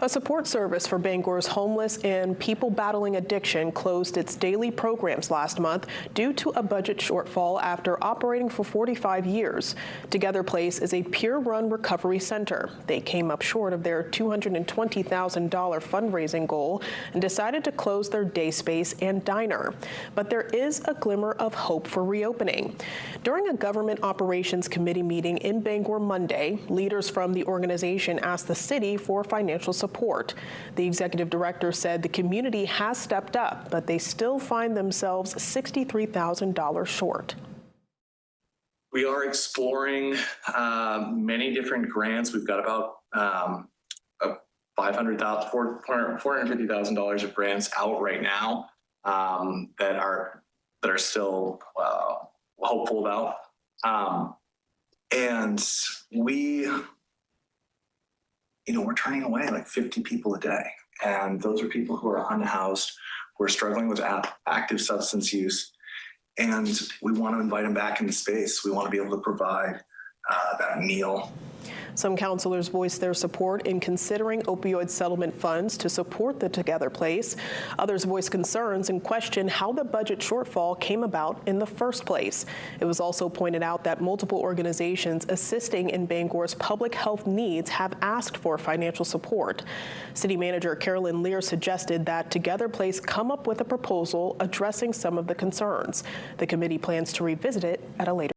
A support service for Bangor's homeless and people battling addiction closed its daily programs last month due to a budget shortfall after operating for 45 years. Together Place is a peer-run recovery center. They came up short of their $220,000 fundraising goal and decided to close their day space and diner. But there is a glimmer of hope for reopening. During a Government Operations Committee meeting in Bangor Monday, leaders from the organization asked the city for financial support. The executive director said the community has stepped up, but they still find themselves $63,000 short. We are exploring many different grants. We've got about $450,000 of grants out right now that are still hopeful about, and we're turning away like 50 people a day, and those are people who are unhoused, who are struggling with active substance use, and we want to invite them back into space. We want to be able to provide that meal. Some counselors voiced their support in considering opioid settlement funds to support the Together Place. Others voiced concerns and questioned how the budget shortfall came about in the first place. It was also pointed out that multiple organizations assisting in Bangor's public health needs have asked for financial support. City Manager Carolyn Lear suggested that Together Place come up with a proposal addressing some of the concerns. The committee plans to revisit it at a later